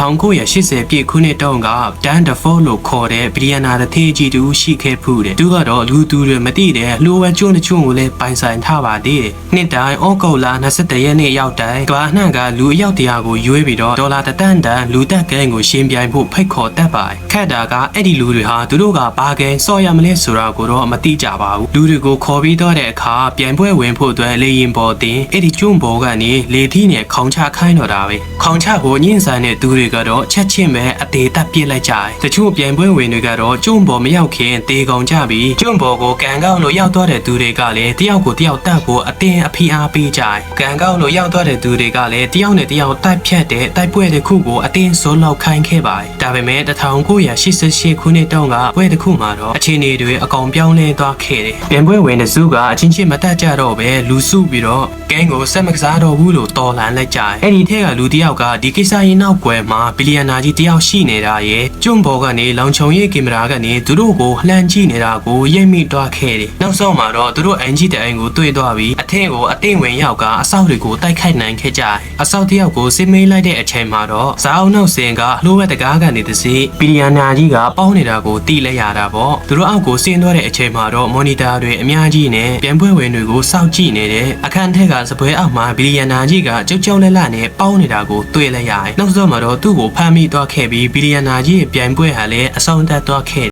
1980 ပြည့်ခုနှစ်တုန်းက Dan Defoe လို့ခေါ်တဲ့ဘီလီယံနာတစ်သေးကြီးတူရှိခဲ့ဖူးတယ်သူကတော့လူသူတွေမသိတဲ့လှိုးဝဲကျွန်းတချို့ကိုလည်းပိုင်ဆိုင်ထားပါသေးတယ်နှစ်တိုင်းဩဂုတ်လ21ရက်နေ့ရောက်တိုင်းကမ္ဘာနှံ့ကလူအယောက်100ကိုရွေးပြီးတော့ဒေါ်လာ1တန်လူသက်ကဲကိုရှင်ပြိုင်ဖို့ဖိတ်ခေါ်တတ်ပါတယ်ခက်တာကအဲ့ဒီလူတွေဟာသူတို့ကဘာကဲစော်ရမလဲဆိုတာကိုတော့မသိကြပါဘူးလူတွေကိုခေါ်ပြီးတော့တဲ့အခါပြိုင်ပွဲဝင်ဖို့အတွက်လေရင်ပေါ်တင်အဲ့ဒီကျွန်းပေါ်ကနေလေထီးနဲ့ခေါင်ချခိုင်းတော့တာပဲခေါင်ချကိုညှင်းဆန်တဲ့သူတွေကတော့ချက်ချင်းပဲအသေးတက်ပြစ်လိုက်ကြတယ်တချို့ပြိုင်ပွဲဝင်တွေကတော့ကျွန်းပေါ်မရောက်ခင်တေကောင်ကြပြီးကျွန်းပေါ်ကိုကန်ကောက်လို့ရောက်သွားတဲ့သူတွေကလည်းတယောက်ကိုတယောက်တက်ဖို့အတင်းအဖိအားပေးကြတယ်ကန်ကောက်လို့ရောက်သွားတဲ့သူတွေကလည်းတယောက်နဲ့တယောက်တိုက်ဖြတ်တဲ့တိုက်ပွဲတစ်ခုကိုအတင်းစိုးလောက်ခိုင်းခဲ့ပါတယ်ဒါပေမဲ့1988ခုနှစ်တုန်းကပွဲတစ်ခုမှာတော့အခြေအနေတွေအကောင်ပြောင်းလဲသွားခဲ့တယ်ပြိုင်ပွဲဝင်တဲ့စုကအချင်းချင်းမတက်ကြတော့ပဲလူစုပြီးတော့ကင်းကိုဆက်မကစားတော့ဘူးလို့တော်လှန်လိုက်ကြတယ်အဲ့ဒီထက်ကလူတယောက်ကဒီကိစ္စရင်နောက်ကွယ်မှာဘီလီယံနာကြီးတယောက်ရှိနေတာရဲ့ကျွန်းပေါ်ကနေလောင်ချုံရဲ့ကင်မရာကနေသူတို့ကိုလှမ်းကြည့်နေတာကိုရိပ်မိသွားခဲ့တယ်နောက်ဆုံးမှာတော့သူတို့အန်ဂျီတိုင်ကိုတွေ့သွားပြီးအထင်းကိုအသိဝင်ရောက်ကအဆောက်တွေကိုတိုက်ခိုက်နိုင်ခဲ့ကြတယ်အဆောက်တယောက်ကိုစစ်မေးလိုက်တဲ့အချိန်မှာတော့ဇာအောင်နောက်စင်ကလှိုးဝက်တကားကနေတစီဘီလီယံနာကြီးကပေါင်းနေတာကိုတိလဲရတာပေါ့သူတို့အောက်ကိုဆင်းသွားတဲ့အချိန်မှာတော့မော်နီတာတွေအများကြီးနဲ့ပြန်ပွဲဝင်တွေကိုစောင့်ကြည့်နေတဲ့အခန်းထက်ကစပွဲအောက်မှာဘီလီယံနာကြီးကကြောက်ကြောက်လက်လက်နဲ့ပေါင်းနေတာကိုတွေ့လဲရတယ်နောက်ဆုံးမှာတော့သူ့ကိုဖမ်းမိသွားခဲ့ပြီးဘီလီယံနာကြီးရဲ့ပြိုင်ပွဲဟာလည်းအဆုံးသတ်သွားခဲ့